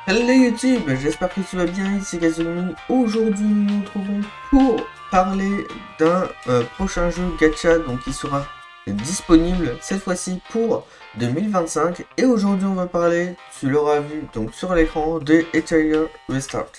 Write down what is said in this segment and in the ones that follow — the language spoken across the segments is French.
Hello YouTube, j'espère que tu vas bien, ici Kazumi. Aujourd'hui nous nous retrouvons pour parler d'un prochain jeu gacha donc qui sera disponible cette fois-ci pour 2025. Et aujourd'hui on va parler, tu l'auras vu donc sur l'écran, de Ethereal Restart.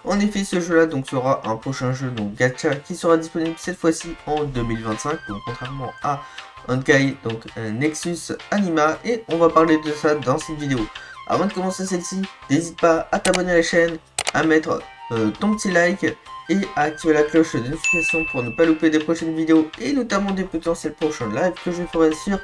En effet, ce jeu là donc sera un prochain jeu donc gacha qui sera disponible cette fois-ci en 2025, donc contrairement à Honkai, donc Nexus Anima, et on va parler de ça dans cette vidéo. Avant de commencer celle-ci, n'hésite pas à t'abonner à la chaîne, à mettre ton petit like et à activer la cloche de notification pour ne pas louper des prochaines vidéos et notamment des potentiels prochains lives que je ferai sur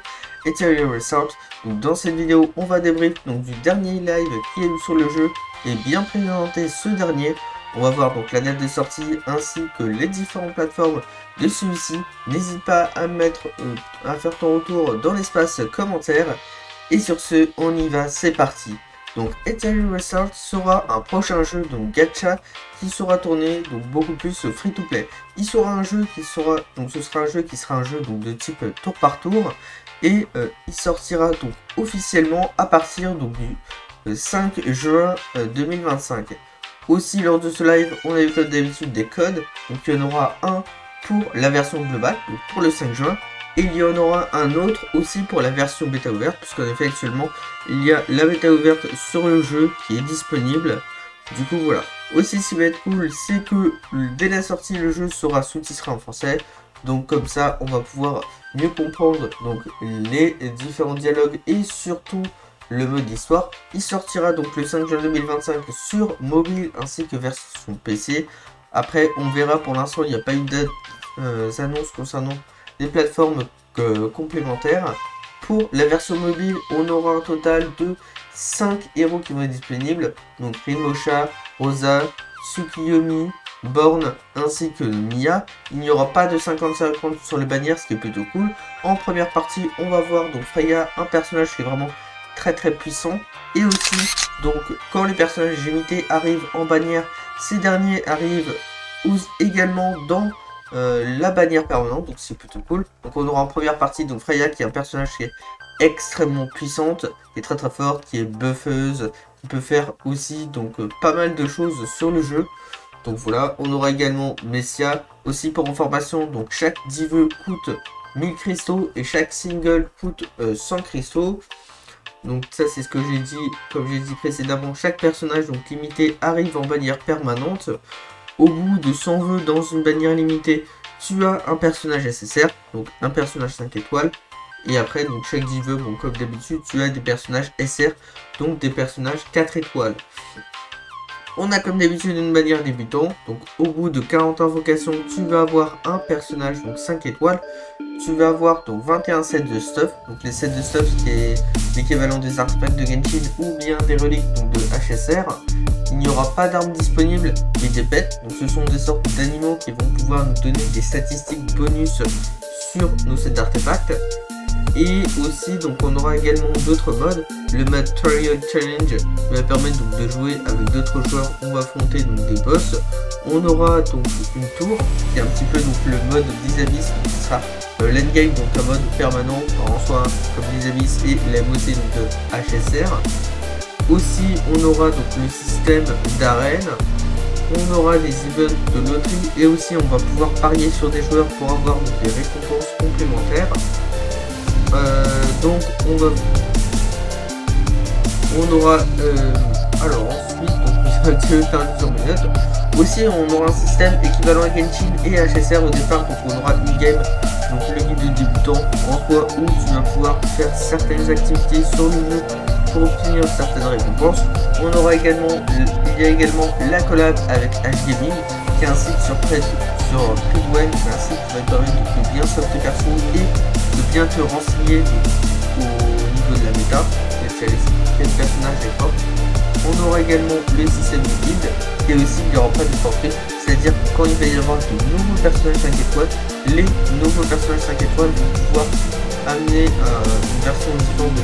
Ethereal Restart. Donc dans cette vidéo, on va débrief donc du dernier live qui a eu sur le jeu et bien présenter ce dernier. On va voir donc la date de sortie ainsi que les différentes plateformes de celui-ci. N'hésite pas à mettre à faire ton retour dans l'espace commentaire. Et sur ce, on y va, c'est parti. Donc Ethereal Restart sera un prochain jeu donc gacha qui sera tourné donc beaucoup plus free to play. Il sera un jeu qui sera donc ce sera un jeu qui sera un jeu donc de type tour par tour et il sortira donc officiellement à partir donc du 5 juin 2025. Aussi lors de ce live, on a eu comme d'habitude des codes. Donc il y en aura un pour la version globale donc pour le 5 juin. Et il y en aura un autre aussi pour la version bêta ouverte, puisqu'en effet actuellement il y a la bêta ouverte sur le jeu qui est disponible. Du coup voilà. Aussi ce qui va être cool, c'est que dès la sortie le jeu sera sous-titré en français. Donc comme ça on va pouvoir mieux comprendre donc les différents dialogues et surtout le mode histoire. Il sortira donc le 5 juin 2025 sur mobile ainsi que version PC. Après on verra, pour l'instant il n'y a pas eu d'annonce concernant des plateformes complémentaires. Pour la version mobile, on aura un total de 5 héros qui vont être disponibles. Donc Rimosha, Rosa, Tsukiyomi, Born ainsi que Mia. Il n'y aura pas de 50-50 sur les bannières, ce qui est plutôt cool. En première partie, on va voir donc Freya, un personnage qui est vraiment très puissant. Et aussi, donc quand les personnages limités arrivent en bannière, ces derniers arrivent également dans la bannière permanente, donc c'est plutôt cool. Donc on aura en première partie donc Freya qui est un personnage qui est extrêmement puissante, qui est très forte, qui est buffeuse, qui peut faire aussi donc pas mal de choses sur le jeu. Donc voilà, on aura également Messia aussi pour information. Donc chaque diveux coûte 1000 cristaux et chaque single coûte 100 cristaux. Donc ça c'est ce que j'ai dit, comme j'ai dit précédemment, chaque personnage donc limité arrive en bannière permanente. Au bout de 100 vœux dans une bannière limitée, tu as un personnage SSR, donc un personnage 5 étoiles. Et après, donc chaque 10 vœux, bon, comme d'habitude, tu as des personnages SR, donc des personnages 4 étoiles. On a comme d'habitude une bannière débutant, donc au bout de 40 invocations, tu vas avoir un personnage, donc 5 étoiles. Tu vas avoir donc 21 sets de stuff, donc les sets de stuff qui est l'équivalent des artefacts de Genshin ou bien des reliques donc de HSR. Il n'y aura pas d'armes disponibles, mais des pets. Donc ce sont des sortes d'animaux qui vont pouvoir nous donner des statistiques bonus sur nos sets d'artefacts. Et aussi, donc on aura également d'autres modes. Le mode Trial Challenge qui va permettre donc de jouer avec d'autres joueurs. On va affronter donc des boss. On aura donc une tour qui est un petit peu donc le mode des abysses, qui sera l'endgame, donc un mode permanent en soi comme les abysses et la moitié de HSR. Aussi, on aura donc le système d'arène, on aura des events de loterie et aussi on va pouvoir parier sur des joueurs pour avoir donc, des récompenses complémentaires. Donc on aura alors ensuite donc je vais perdu sur mes notes. Aussi on aura un système équivalent à Genshin et HSR au départ, donc on aura une game, donc le guide de débutant en soi où tu vas pouvoir faire certaines activités sur le jeu pour obtenir certaines récompenses. On aura également, il y a également la collab avec HGaming qui est un site sur Pridwell, c'est un site qui va te permettre de bien sauver tes persos et de bien te renseigner au niveau de la méta, quel personnage est fort. On aura également le système de guild et aussi il n'y aura pas de forfait, c'est-à-dire quand il va y avoir de nouveaux personnages 5 étoiles, les nouveaux personnages 5 étoiles vont pouvoir amener une version différente de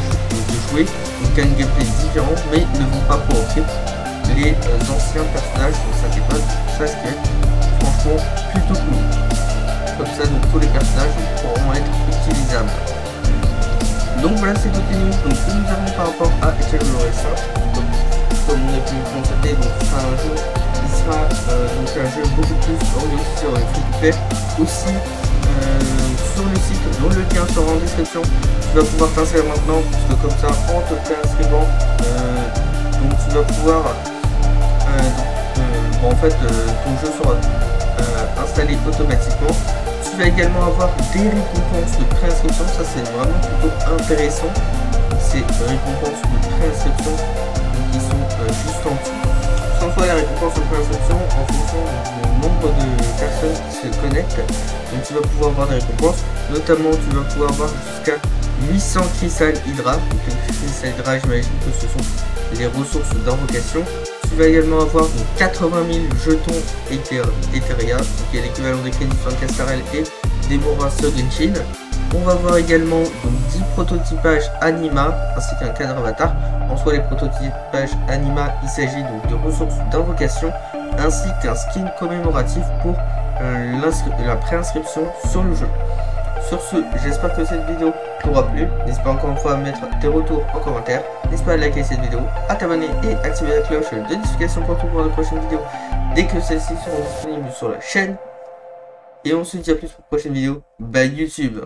jouer, donc un gameplay différent, mais ne vont pas provoquer les anciens personnages de 5 étoiles. Ça, ce qui est franchement plutôt cool. Comme ça, donc tous les personnages pourront être utilisables. Donc voilà, c'est tout fini. Donc nous avons par rapport à Ethereal Restart. Comme on a pu le constater, donc ce sera un jeu qui sera donc un jeu beaucoup plus orienté sur le free-to-play. Aussi sur le site dont le lien sera en description, tu vas pouvoir t'inscrire maintenant, puisque comme ça en te préinscrivant, donc tu vas pouvoir bon, en fait ton jeu sera installé automatiquement. Tu vas également avoir des récompenses de préinscription, ça c'est vraiment plutôt intéressant. Ces récompenses de préinscription qui sont juste en dessous. Sans fois les récompenses de préinscription en fonction du nombre de personnes qui se connectent. Donc tu vas pouvoir avoir des récompenses, notamment tu vas pouvoir avoir jusqu'à 800 Crystal Hydra. Donc les Crystal Hydra, j'imagine que ce sont les ressources d'invocation. Tu vas également avoir donc 80 000 jetons Etheria, qui est l'équivalent des crédits de Castarel et des Mora Genshin. On va voir également donc 10 prototypages Anima ainsi qu'un cadre avatar. En soi, les prototypages Anima, il s'agit donc de ressources d'invocation ainsi qu'un skin commémoratif pour la préinscription sur le jeu. Sur ce, j'espère que cette vidéo t'aura plu. N'hésite pas encore une fois à mettre tes retours en commentaire. N'hésite pas à liker cette vidéo, à t'abonner et activer la cloche de notification pour tout pour de prochaines vidéos dès que celles-ci seront disponibles sur la chaîne. Et on se dit à plus pour une prochaine vidéo. Bye YouTube.